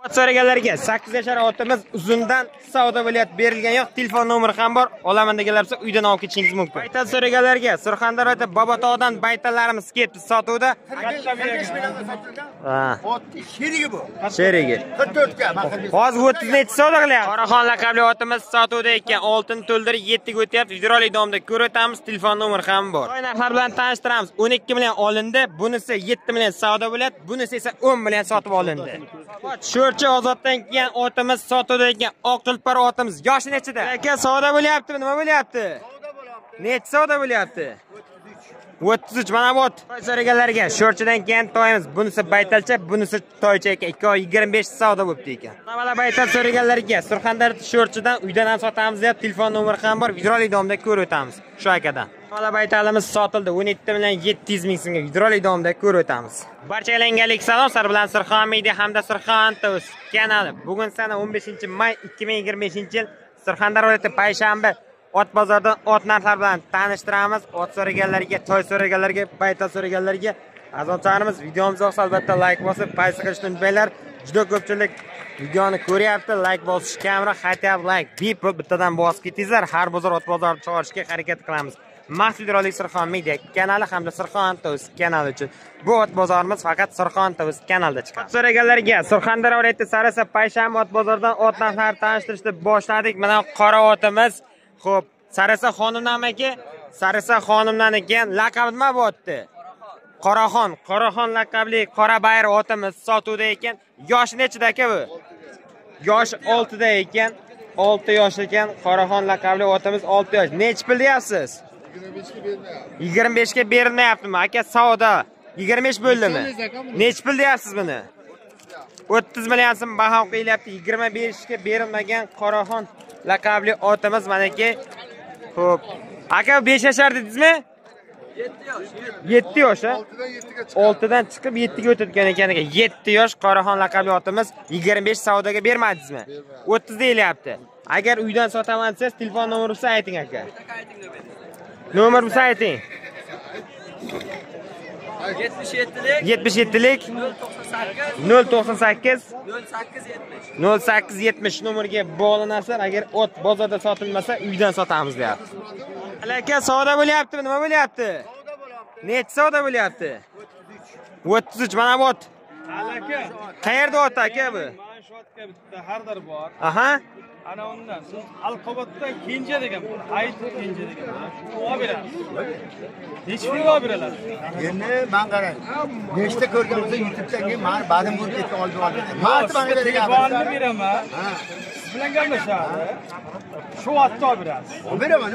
Ot so'raganlarga 8 yashar otimiz uzundan savdo bo'lyapti, berilgan yo'q, telefon nomeri ham bor. Olaman deganlarsa uydan olib ketishingiz mumkin. Baytal so'raganlarga Surxondaryoda Bobotog'dan baytallarimiz ketdi sotuvda. Ot sherigi bu. Sherigi. 44 ga. Hozir 30 necha savdo qilyapti. Qoraxon laqabli otimiz sotuvda ekan, oltin to'ldirib 7 ga o'tyapti. Videorolik davomida ko'rib telefon nomeri ham bor. To'y narxlari bilan tanishtiramiz. 12 million olindi, bunisi 7 million savdo bo'lyapti, bunisi esa 10 million sotib olindi. Sho'rchi ozoddan kelgan otimiz sotuvda ekan, oq tulpar otimiz. Yoshi nechida? Aka savdo bo'lyaptimi? Nima bo'lyapti? Necha savdo bo'lyapti? 33 mana bu ot. To'y so'raganlarga sho'rchidan kelgan to'yimiz, bunisi baytalcha, bunisi to'ycha ekan. 2.25 savdo bo'pti ekan. Mana baytal so'raganlarga Surxondaryo sho'rchidan uydan ham sotamiz deb telefon nomeri ham bor. Videorolik davomida ko'rib o'tamiz. Shu akadan. Mana baytalimiz sotildi 17 million 700 ming so'mga. Videorolik davomida ko'rib o'tamiz. Barchalarga salom, sar bilan Surxon Media hamda Surxon TV kanali. Bugun sana 15-may 2025-yil Surxondaryoda payshanba ot bozoridan ot narxlari bilan tanishtiramiz. Ot so'raganlarga, to'y so'raganlarga, baytal so'raganlarga azonlarimiz videomizni yoqsa albatta like bosib, paysa qilishni unutmanglar. Juda ko'pchilik videoni ko'ryapti, like bosish kamroq, xatab like bip bittadan bosib ketingizlar. Har bozor ot bozorini chiqarishga harakat qilamiz. Maxsus videorolik Surxon Media kanali hamda Surxon TV kanali uchun. Bu ot bozorimiz faqat Surxon TV kanalida chiqadi. So'raganlarga Surxondaryoda Sarasa payshanba ot bozoridan ot narxlarini tanishtirishni boshladik. Mana qora otimiz. Xo'p, Sarasa xonimdan aka, Sarasa xonimdan ekan, laqabi nima bo'pti? Qoraxon, Qoraxon laqabli qora bayir otimiz sotuvda ekan. Yoshi nechida aka bu? Yoshi 6 da ekan. 6 yosh ekan. Qoraxon laqabli otimiz 6 yosh. Nech pul deyapsiz? 25 ga berilmayaptimi? Aka savdo 25 bo'ldimi? Nech pul deyapsiz buni? 30 million so'm baho qilyapti. 25 ga berilmagan Qoraxon laqabli otimiz manaki. Xo'p. Aka 5 yashar dedingizmi? 7 yosh. 6 dan chiqib 7 ga o'tadigan ekan aka. 7 yosh Qoraxon laqabli otimiz 25 savdoga bermadingizmi? 30 deyilyapti. Agar uydan sotaman desangiz telefon nomeringizni ayting aka. Nomeringizni ayting. 77lik 098 0870 nomeriga bog'lanasizlar. Agar ot bozorda sotilmasa uydan sotamiz deyapti. Aka savdo bo'lyaptimi? Nima bo'lyapti? Necha savdo bo'lyapti? 33 mana bu ot. Aka. Qayerda ot aka bu? Mana shu otga bitta hardar bor. Aha. Ana undan siz Alqobotdan Kenja degan bor. Aytib Kenja degan bor. Shuni olib beramiz. Necha pulga olib berasiz? Endi men qarang. Nechta ko'rganimizda YouTube'dan keyin meni badim bo'lib ketdi olib oldi. Marti menga telefonni beraman. Siz bilan gaplashamiz. Shu otni olib berasiz. Olib beraman.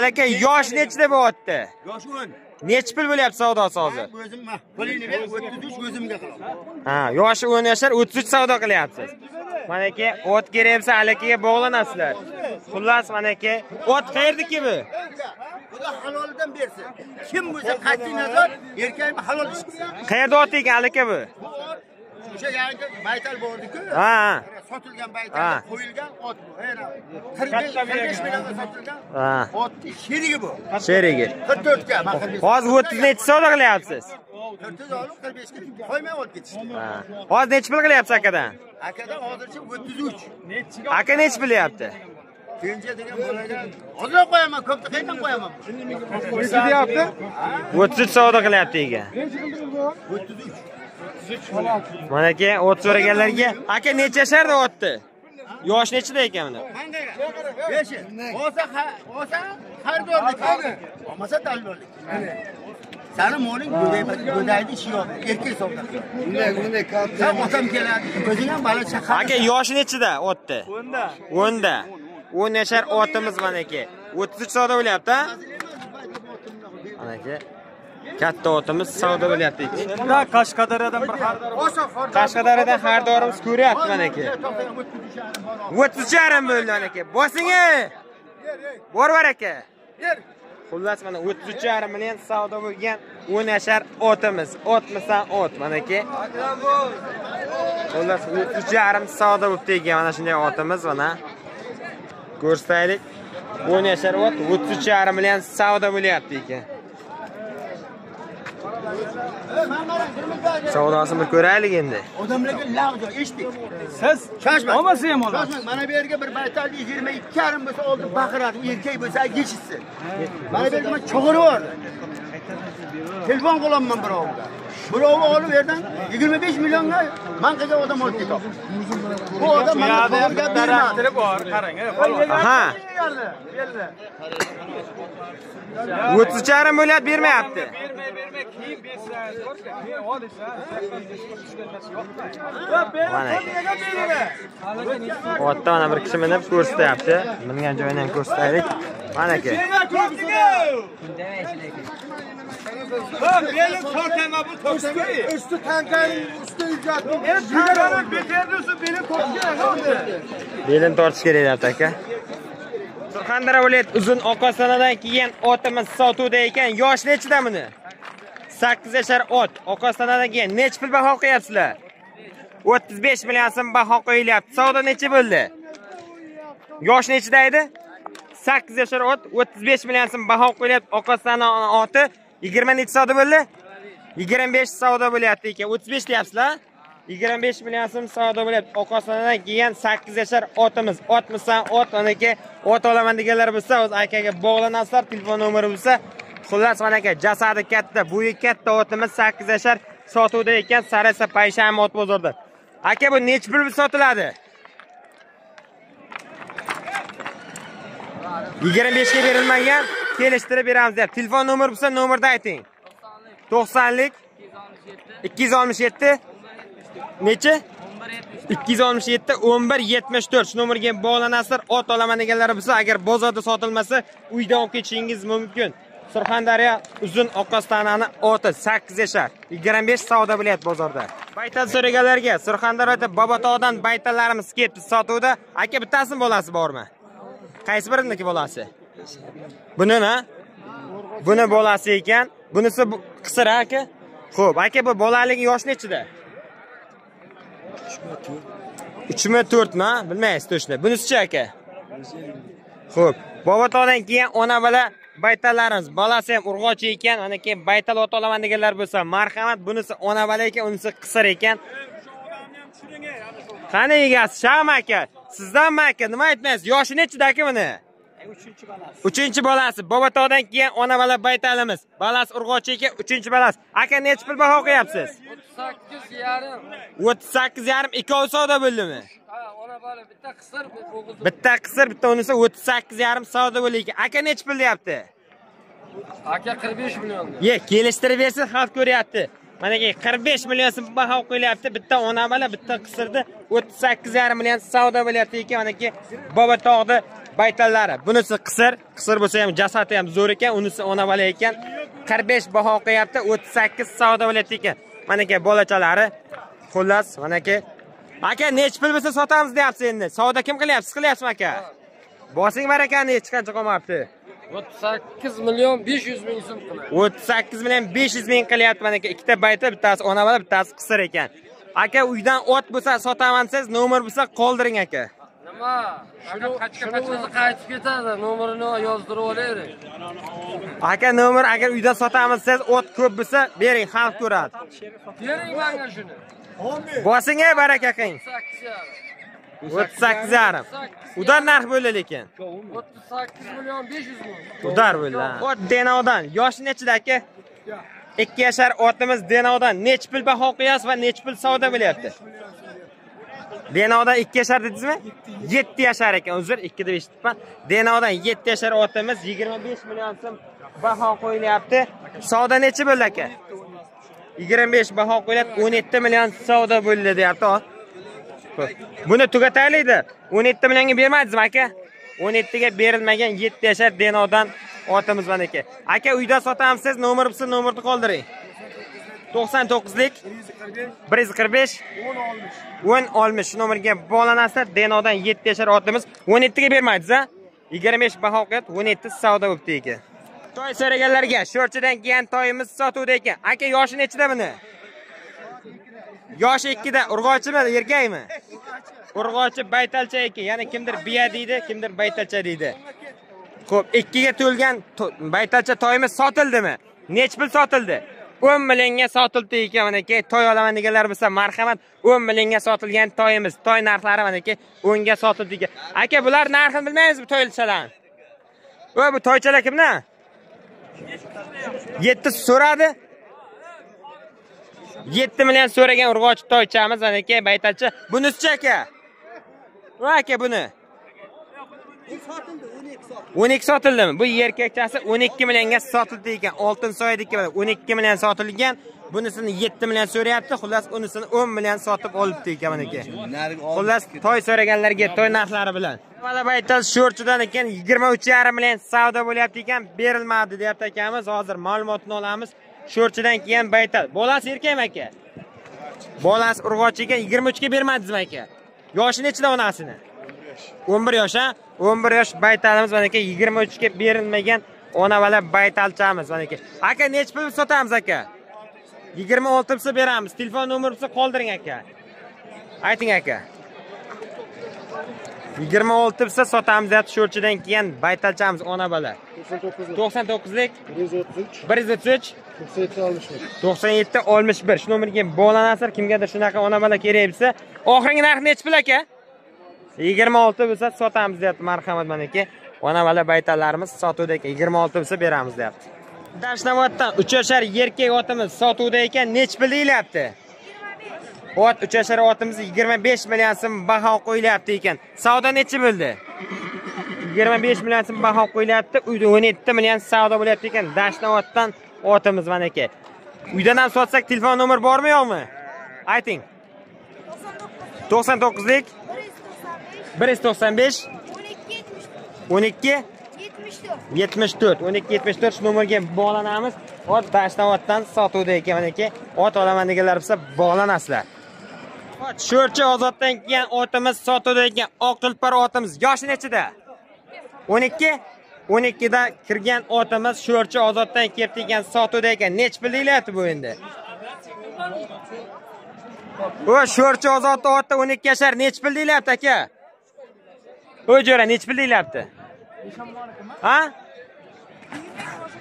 Aka yosh nechida bu otda? Yoshi 10. Necha pul bo'lyapti savdosi hozir? O'zim pulini ber, 33 o'zimga qilaman. Ha, yoshi 10 yashar 33 savdo qilyapsiz. Mana aka ot kerak bo'lsa alakaga bog'lanasizlar. Xullas mana aka ot qayerdiki bu? Xudo halolidan bersin. Kim bo'lsa qat'iy nazar erkakni halol ish qilsin. Qayerda ot ekan alaka bu? O'sha yangi baytal bordi-ku. Ha. Sotilgan baytal, qo'yilgan ot bu. Yana 45 millionga sotilgan. Ha. Ot sherigi bu. Sherigi. 44 ga. Hozir 30 necha savdo qilyapsiz? 40 olib 45 ga qo'ymay olib ketishdi. Ha. Hozir necha pul qilyapsiz akadan? Akadan hozircha 33. Aka necha qilyapti? Kenja degan boladan ozroq qo'yaman, ko'pni qayerdan qo'yaman? Necha deyapti? 33 savdo qilyapti ekan. 33. Mana aka ot so'raganlarga, aka necha yasharda otdi? Yosh nechida ekan buni? Beshi. Olsa xaridorlik qildi. Olmasa dallollik. Sani moling go'daydi ishi yo'q. Erkak savdo qiladi. Bunday katta. Sen otam keladi. O'zing ham bola chaqa. Aka yoshi nechida otdi? 10 da. 10 yashar otimiz mana aka. 33 savdo bo'lyapti, ha? Mana aka katta otimiz savdo bo'lyapti. Bunda Qashqadaryodan bir hardor. Qashqadaryodan hardorimiz ko'ryapti mana aka. 33,5 bo'ldi mana aka. Bosingi. Bor aka. Xullas mana 33,5 million savdo bo'lgan 10 yashar otimiz. Otmisan ot mana aka. Xullas 33,5 savdo bo'libdi ekan mana shunday otimiz mana. Ko'rsataylik. 10 yashar ot 33,5 million savdo bo'lyapti ekan. Savdosini bir ko'raylik endi. Odamlarga lag'jo eshitdik. Siz Shoshma. olmasa ham olasiz. Shoshma. Mana bu yerga bir baytalni 22,5 bo'lsa oldi baqiradi, erkak bo'lsa yechishsin. Mana bu yerga men cho'g'iri bor. Telefon qilaman birovga. Birovni olib yerdan 25 millionga men qilgan odam olib ketadi. Bu odam mana to'g'riga bermadi. Bor, qarang. Aha. 30,5 million bermayapti. Bermay, keyin bersangiz bor-ku. Keyin olishsa, Otda mana bir kishi minib ko'rsatyapti. Mingan joyini ham ko'rsataylik. Mana aka. Üstü tankanın üstü icatlı. Belin tortish kerak deyapti aka. Surxondaryo viloyat uzun oqosanadan keyin otimiz sotuvda ekan. Yosh nechida buni? 8 yashar ot. Oqosanadan keyin nech pul baho qo'yapsizlar? 35 million so'm baho qo'yilyapti. Savdo necha bo'ldi? Yosh nechida edi? 8 yashar ot 35 million so'm baho qo'yilyapti. Oqosana oti 20 necha savdo bo'ldi? 25 savdo bo'lyapti ekan. 35 deyapsizlar? 25 million so'm savdo bo'lyapti. Oqosanadan keyin 8 yashar otimiz. Otmisan ot, onaki ot olaman deganlar bo'lsa, o'z akaga bog'lanasizlar. Telefon nomeri bo'lsa, xullas mana aka jasadi katta, bo'yi katta otimiz 8 yashar sotuvda ekan. Sarasa Payshanba ot bozorda. Aka bu nech pul sotiladi? 25 ga berilmagan, kelishtirib beramiz deb. Telefon nomeri bo'lsa, nomerni ayting. 90lik 267 necha? 267 1174 shu nomerga bog'lanasizlar. Ot olaman deganlar bo'lsa, agar bozorda sotilmasa, uydan olib ketishingiz mumkin. Surxondaryo uzun oqostanani oti 8 yashar 25 savdo bo'lyapti bozorda. Baytal so'raganlarga Surxondaryoda Bobotog'dan baytallarimiz kelibdi sotuvda. Aka bittasini bolasi bormi? Qaysi biriniki bolasi? Buni-na? Buni bolasi ekan. Bunisi qisir aka. Xo'p, aka bu bolaligi yosh nechida? 3-4 mi? Bilmaysiz to'shni. Bunisi-chi aka? Xo'p, Bobotog'dan keyin ona bola baytallarimiz. Bolasi ham urg'ochi ekan, ana keyin baytal ot olaman deganlar bo'lsa, marhamat, bunisi ona bola ekan, unisi qisir ekan. Qani egasi, Shama aka, sizdanmi aka? Nima aytmaysiz? Yoshi nechida aka buni? 3-bolasi. Bobotog'dan keyin ona bola baytalimiz. Bolasi urg'ochi ekan, 3-bolasi. Aka nech pul baho qo'yapsiz? 38,5. 38,5 ikkovi savdo bo'ldimi? Ha, ona bola bitta qisir, bitta qisir, bitta unisi 38,5 savdo bo'ldi ekan. Aka nech pul deyapti? aka 45 million. Ye, kelishtirib bersin, xalq ko'ryapti. Mana ki 45 million so'm baho qo'yilyapti. Bitta ona bola, bitta qisirdi 38,5 million savdo bo'lyapti ekan. Mana ki Bobotog'da baytallari. Bunisi qisir bo'lsa ham jasati ham zo'r ekan, unisi ona bola ekan. 45 baho qo'yapti, 38 savdo bo'lyapti ekan. Mana ki bolachalari. Xullas, mana ki aka nech pul bo'lsa sotamiz deyapsiz endi. Savdo kim qilyapsiz? Qilyapsizmi aka? Bosing barakani hech qancha qolmabdi. 38 million 500 ming so'm qiladi. 38 million 500 ming qilyapti mana aka. Ikkita bayta, bittasi ona bola, bittasi qisir ekan. Aka uydan ot bo'lsa sotaman siz, nomer bo'lsa qoldiring aka. Nima? Shuni o'zi qaytib ketadi, nomerini yozdirib olaylik. Aka nomer agar uydan sotamiz siz, ot ko'p bo'lsa bering, xalq ko'radi. Bering menga shuni. Bosing baraka qiling. 38,5. Udar narx bo'ldi lekin. 38 million 500 ming. Udar bo'ldi. Ot Denovdan. Yoshi nechida aka? 2 yashar otimiz Denovdan. Nech pul baho qo'yasiz va nech pul savdo bo'lyapti? Denovdan 2 yashar dedingizmi? 7 yashar ekan. Uzr, 2 deb eshitibman. Denovdan 7 yashar otimiz 25 million so'm baho qo'yilyapti. Savdo necha bo'ldi aka? 25 baho qo'yilyapti. 17 million savdo bo'ldi deyapti. Buni tugataylikda. 17 millionga bermadingizmi aka? 17 ga berilmagan 7 yashar Denovdan otimiz mana aka. Aka uyda sotamiz siz, nomer bo'lsa nomerni qoldiring. 99lik 145 1060 shu nomerga bog'lanasizlar. Denovdan 7 yashar otimiz 17 ga bermaysiz a? 25 baho qo'yat, 17 savdo bo'libdi ekan. To'y so'raganlarga sho'rchidan keyin toyimiz sotuvda ekan. Aka yoshi nechida buni? Yoshi 2 da, urg'ochimi, erkakmi? Urg'ochi baytalcha ekan. Ya'ni kimdir biya deydi, kimdir baytalcha deydi. Xo'p, 2 ga to'lgan baytalcha toyimiz sotildimi? Nech pul sotildi? 10 millionga sotildi ekan manaki. Toy olaman deganlar bo'lsa, marhamat, 10 millionga sotilgan toyimiz. Toy narxlari manaki 10 ga sotildi ekan. Aka, bular narxini bilmaysiz bu toychalarni? Va bu toychalar kimdan? 7 so'radi. 7 million so'ragan urg'ochi toychamiz manaki, baytalchi. Bunisi aka. Va aka buni 12 sotildimi? Bu erkakchasi 12 millionga sotildi ekan. Oltin soyadiki 12 million sotilgan. Bunisini 7 million so'rayapti. Xullas unisini 10 million sotib olibdi ekan manaki. Xullas toy so'raganlarga toy narxlari bilan. Mana baytal sho'rchidan ekan 23,5 million savdo bo'lyapti ekan. Berilmadi deyapti akamiz. Hozir ma'lumotni olamiz. Sho'rchidan keyin baytal. Bolasi erkakmi aka? Bolasi urg'ochi ekan 23 ga bermadingizmi aka? Yoshi nechida onasini? 11 yosh ha? 11 yosh baytalimiz manaki 23 ga berilmagan ona vala baytalchamiz manaki. Aka nech pul sotamiz aka? 26 pulsa beramiz. Telefon nomerimizni qoldiring aka. Ayting aka. 26 pulsa sotamiz deb sho'rchidan keyin baytalchamiz ona vala. 99lik 133 97 61 shu nomerga bog'lanasizlar. Kimgadir shunaqa ona vala kerak bo'lsa, oxirgi narx nech pul aka? 26 bo'lsa sotamiz deyapti. Marhamat manaki. Ona vala baytallarimiz sotuvda ekan. 26 bo'lsa beramiz deyapti. Dashnoboddan 3 yoshar erkak otimiz sotuvda ekan. Nech pul deyilyapti? Ot 3 yoshar otimiz 25 million so'm baho qo'yilyapti ekan. Savdo necha bo'ldi? 25 million so'm baho qo'yilyapti. Uyda 17 million savdo bo'lyapti ekan. Dashnoboddan otimiz manaki. Uydan ham sotsak telefon nomer bormi yo'qmi? Ayting. 99lik 195 12 74 12 shu nomerga bog'lanamiz. Ot Dashnoboddan sotuvda ekan manaki. Ot olaman deganlar bo'lsa bog'lanasizlar. Ot sho'rchi ozoddan keyin otimiz sotuvda ekan. Oq tulpar otimiz yoshi nechida? 12 12 da kirgan otimiz sho'rchi ozoddan kelibdi ekan, sotuvda ekan. Nech pul deyilyapti bu endi? O sho'rchi ozodda otda 12 yoshar nech pul deyilyapti aka? O jo'ra nech pul deyilyapti? Ha?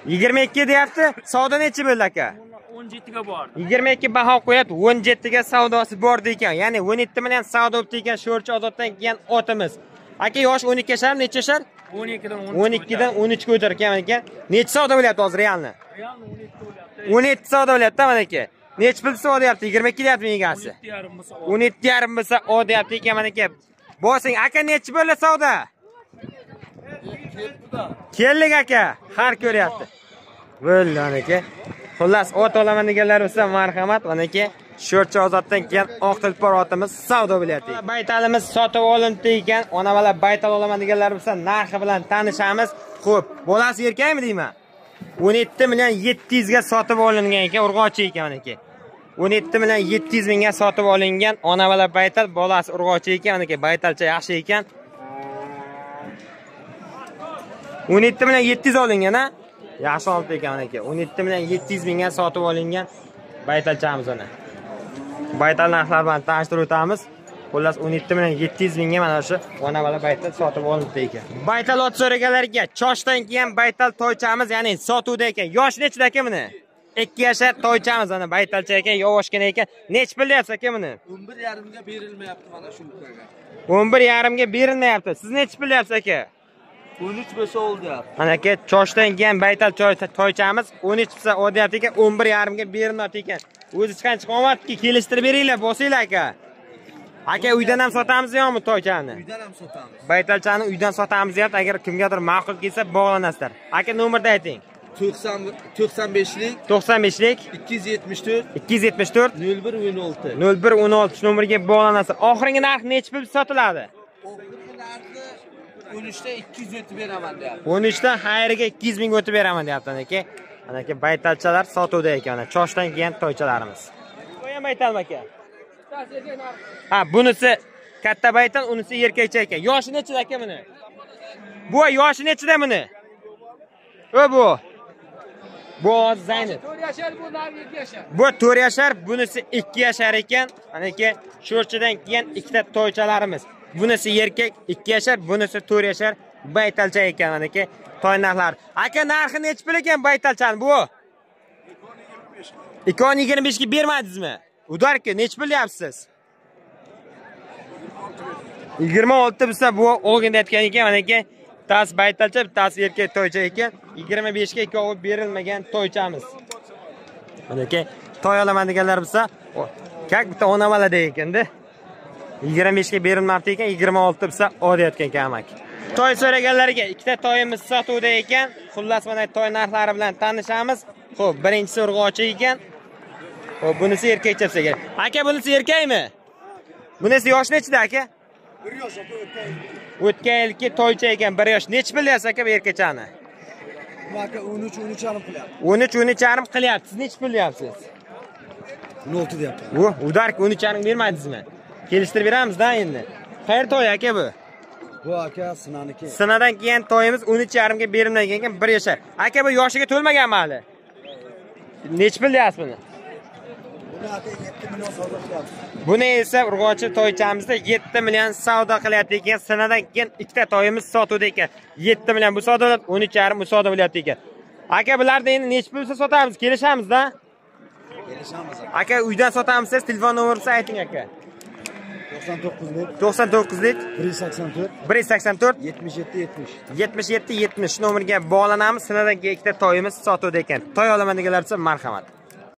22 deyapti. Savdo nechi bo'ldi aka? 17 ga bor. 22 baho qo'yapti. 17 ga savdosi bor ekan. Ya'ni 17 million savdo bo'ldi ekan sho'rchi ozoddan kelgan otimiz. Aka yosh 12 yoshar, necha yoshar? 12 dan 13 ga o'tarkan ekan. Necha savdo bo'lyapti hozir realni? Realni 17 bo'lyapti. 17 savdo bo'lyapti mana aka. Necha pul savdo deyapti? 22 deyapti egasi. 17,5 bo'lsa o deyapti ekan mana aka. Bosing aka necha bo'ldi savdo? Keldik aka, har ko'ryapti. Bo'lgan aka. Xullas ot olaman deganlar bo'lsa marhamat, mana aka sho'rchi ozoddan keyin oq tulpor otimiz savdo bo'lyapti. Baytalimiz sotib olindi ekan. Ona vala baytal olaman deganlar bo'lsa narxi bilan tanishamiz. Xo'p, bolasi erkakmi deyman? 17 million 700 ga sotib olingan ekan, urg'ochi ekan mana aka. 17 million 700 mingga sotib olingan ona vala baytal, bolasi urg'ochi ekan, mana aka baytalcha yaxshi ekan. 17 million 700 olingan ha? Yaxshi olibdi ekan aka. 17 million 700 mingga sotib olingan baytalchamiz ona. Baytal narxlari bilan tanishtirib o'tamiz. Xullas 17 million 700 mingga mana shu ona vala baytal sotib olibdi ekan. Baytal ot so'raganlarga choshdan keyin baytal toychamiz, ya'ni sotuvda ekan. Yosh nechida aka buni? 2 yoshar toychamiz ana baytalcha ekan, yovoshgina ekan. Nech pul deyapsiz aka buni? 11,5 ga berilmayapti mana shu ukaga. 11,5 ga berilmayapti. Siz nech pul deyapsiz aka? 13 bo'lsa oldi deyapti. Mana aka choshdan keyin baytal toychamiz 13 bo'lsa o deyapti ekan, 11,5 ga berilmayapti ekan. O'zi chiqanchi qomatki kelishtirib beringlar, bosinglar aka. Aka uydan ham sotamizmi yo'qmi toychani? Uydan ham sotamiz. Baytalchani uydan sotamiz deyapti. Agar kimgadir ma'qul kelsa bog'lanasizlar. Aka nomerni ayting. 95lik 95lik 274 274 0116 0116 shu nomerga bog'lanasizlar. Oxirgi narx necha pul sotiladi? Oxirgi narxi 13 dan 200 o'tib beraman deyapti. 13 dan xayriga 200 ming o'tib beraman deyapti aka. Mana aka baytalchalar sotuvda ekan. Choshdan keyin toychalarimiz. Qo'yam baytalmi aka? Ha, bunisi katta baytal, unisi erkakcha ekan. Yoshi nechida aka buni? Bu yoshi nechida buni? Bu Zaynab. 4 yoshar bu, narx 7 yoshar. Bu 4 yoshar, bunisi 2 yoshar ekan. Mana aka sho'rchidan keyin ikkita toychalarimiz. Bunisi erkak 2 yoshar, bunisi 4 yoshar baytalcha ekan mana aka. Toy narxlar. Aka narxi nech pul ekan baytalchani bu? 225 ga bermadingizmi? Udarka nech bilyapsiz? 26 bo'lsa bu o'g'in aytgan ekan, mana ekan. Tas baytalcha, tas erkak toycha ekan. 25 ga ikkovi berilmagan toychamiz. Mana ekan, toy olaman deganlar bo'lsa, kak bitta onamalada ekanda. 25 ga berilmabdi ekan, 26 bo'lsa olayotgan ekan amak. Toy so'raganlarga ikkita toyimiz sotuvda ekan. Xullas mana toy narxlari bilan tanishamiz. Xo'p, birinchisi urg'ochi ekan. Xo'p, bunisi erkakcha bo'lsa kerak. Aka, bunisi erkakmi? Bunisi yosh nechida aka? 1 yosh aka, o'tgan yilki toycha ekan, 1 yosh. Nech bilyapsiz aka bu erkachani? Bu aka 13-13,5 qilyapti. 13-13,5 qilyapti. Siz nech bilyapsiz? 16 deyapti. Udark 13,5 bermadingizmi? Kelishtirib beramiz-da endi. Qayer toy aka bu? Bu aka sinaniki. Sinadan keyin toyimiz 13,5 ga berilmagan ekan, 1 yoshar. Aka bu yoshiga to'lmaganmi hali? Nech bilyapsiz buni? Buni aka 7 million savdo qilyapti. Buni esa urg'ochi toychamizda 7 million savdo qilyapti ekan. Sinadan keyin ikkita toyimiz sotuvda ekan. 7 million bu savdo, 13,5 bu savdo bo'lyapti ekan. Aka bularni endi nech pulsa sotamiz? Kelishamiz-da? Kelishamiz. Aka uydan sotamiz, telefon nomeringizni ayting aka. 99lik 184 184 77 70 77 70 nomerga bog'lanamiz. Sinadan keyin ikkita toyimiz sotuvda ekan. Toy olaman deganlar uchun marhamat.